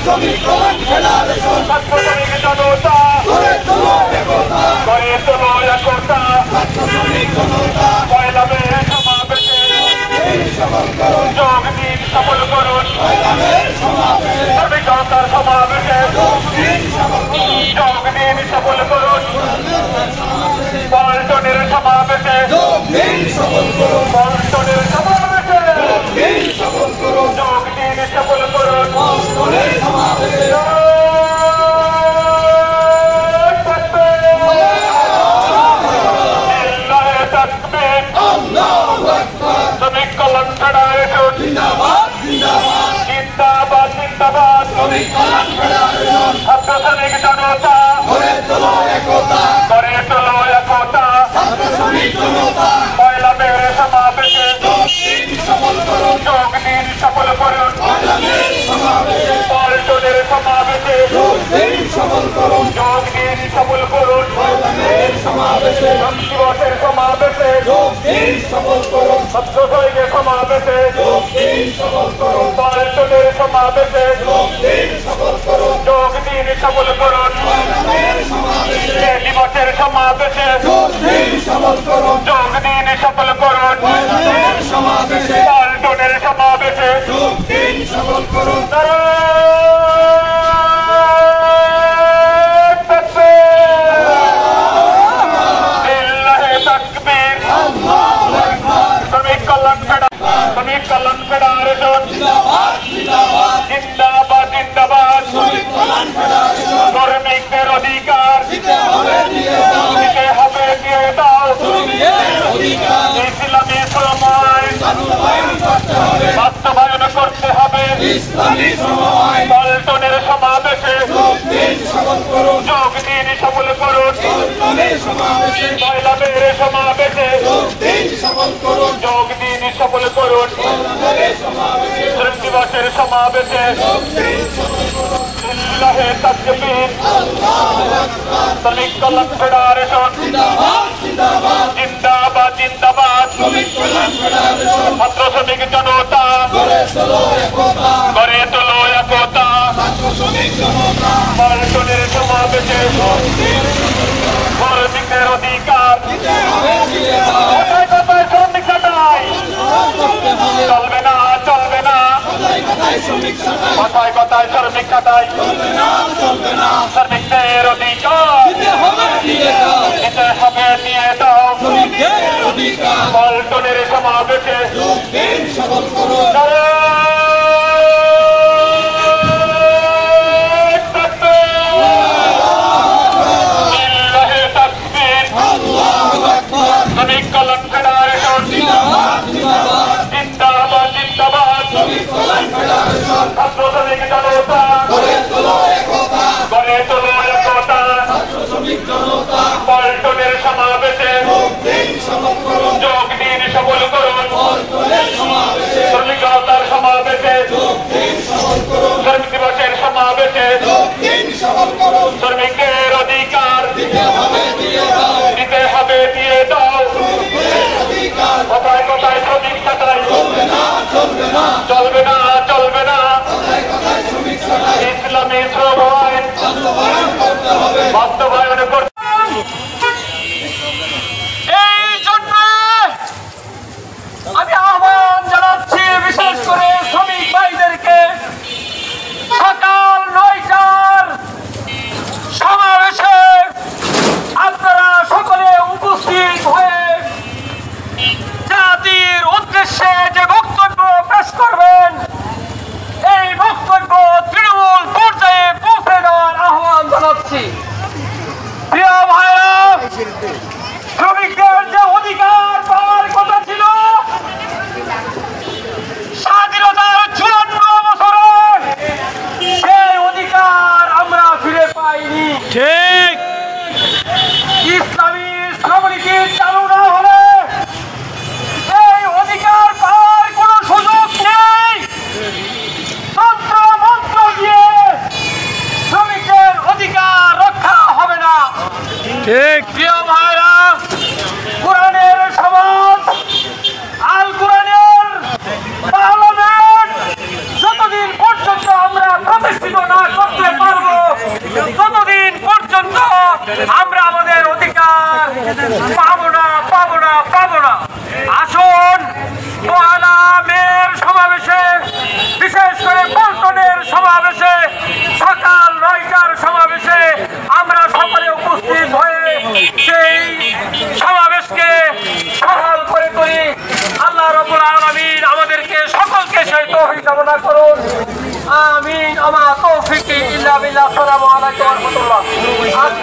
শ্রমিক কল্যাণ ফেডারেশন ছাত্র শ্রমিক জনতা গড়ে তোলো একতা গড়ে তোলো একতা ছাত্র শ্রমিক জনতা পয়লা মে সমাবেশে সফল করুন যোগ দিন সফল করুন পয়লা মে সমাবেশে শ্রমিক জনতার সমাবেশে যোগ দিন সফল করুন পল্টনের সমাবেশে যোগ দিন সফল করুন পল্টনের সমাবেশে যোগ দিন সফল করুন যোগ দিন সফল করুন পল্টনের সমাবেশে শ্রমিক কল্যাণ ফেডারেশন জিন্দাবাদ জিন্দাবাদ জিন্দাবাদ জিন্দাবাদ শ্রমিক কল্যাণ ফেডারেশন ছাত্র শ্রমিক জনতা গড়ে তোলো একতা গড়ে তোলো একতা ছাত্র শ্রমিক জনতা পয়লা মে সমাবেশে যোগ দিন সফল করুন যোগ দিন সফল করুন পয়লা মে সমাবেশে পল্টনের সমাবেশে যোগ দিন সফল করুন যোগ দিন সফল করুন পয়লা মে সমাবেশে দিবসের সমাবেশে যোগ দিন সফল করুন ছাত্র শ্রমিকের সমাবেশে যোগ দিন সফল করুন পল্টনের সমাবেশে যোগ দিন সফল করুন যোগ দিন সফল করুন দিবসের সমাবেশে যোগ দিন সফল করুন যোগ দিন সফল করুন সমাবেশে পল্টনের সমাবেশে যোগ দিন সফল করুন শ্রমিক কল্যাণ ফেডারেশন জিন্দাবাদ জিন্দাবাদ জিন্দাবাদ জিন্দাবাদ শ্রমিক কল্যাণ ফেডারেশন শ্রমিকদের অধিকার দিতে হবে দিয়ে দাও শ্রমিকদের অধিকার ইসলামী শ্রম আইন বাস্তবায়ন করতে হবে ইসলামী শ্রম আইন পল্টনের সমাবেশে যোগ দিন সফল করুন যোগ দিন সফল করুন পল্টনের সমাবেশে পয়লা মে সমাবেশে যোগ দিন সফল করুন যোগ দিন সফল করুন শ্রম দিবসের সমাবেশে লিল্লাহে তাকবীর শ্রমিক কল্যাণ ফেডারেশন জিন্দাবাদ জিন্দাবাদ জিন্দাবাদ শ্রমিক কল্যাণ ফেডারেশন ছাত্র শ্রমিক জনতা গড়ে তোলো একতা ছাত্র শ্রমিক জনতা পল্টনের সমাবেশে শ্রমিকদের অধিকার কোথায় কোথায় শ্রমিক ছাঁটাই চলবে না চলবে না কোথায় কোথায় শ্রমিক ছাঁটাই শ্রমিকদের অধিকার দিতে হবে দিয়ে দাও পল্টনের সমাবেশে সফল করুন শ্রমিক কল্যাণ ফেডারেশন জিন্দাবাদ জিন্দাবাদ জিন্দাবাদ শ্রমিক কল্যাণ ফেডারেশন ছাত্র শ্রমিক জনতা গড়ে তোলো একতা গড়ে তোলো একতা ছাত্র শ্রমিক জনতা পল্টনের সমাবেশে যোগ দিন সফল করুন যোগ দিন সফল করুন পল্টনের সমাবেশে শ্রমিক জনতার সমাবেশে যোগ দিন সফল করুন শ্রমিক দিবসের সমাবেশে যোগ দিন সফল করুন শ্রমিকদের অধিকার দিতে হবে দিয়ে দাও কোথায় কোথায় শ্রমিক ছাঁটাই চলবে না চলবে না চলবে না চলবে না ইসলামী শ্রম আইন বাস্তবায়ন করতে এই জন্য আমি আহ্বান জানাচ্ছি বিশেষ করে শ্রমিক ভাইদেরকে সকাল ৯টার সমাবেশে আপনারা সকলে উপস্থিত হয়ে জাতির উদ্দেশ্যে যে বক্তব্য পেশ করবেন এই বক্তব্য তৃণমূল পর্যায়ে পৌঁছে দেওয়ার আহ্বান জানাচ্ছি। প্রিয় ভাইরা, শ্রমিকদের যে অধিকার পাওয়ার কথা ছিল স্বাধীনতার ৫৪ বছরে সেই অধিকার আমরা ফিরে পাইনি। ঠিক ইসলামী শ্রমনীতি চালু না হলে এই অধিকার পাওয়ার কোন সুযোগ নেই। তন্ত্র মন্ত্র দিয়ে শ্রমিকের অধিকার রক্ষা হবে না। ঠিক প্রিয় ভাইরা, কোরআনের সমাজ আল কোরআনের পার্লামেন্ট যতদিন পর্যন্ত আমরা প্রতিষ্ঠিত না রহমতুল্লাহ। আজকে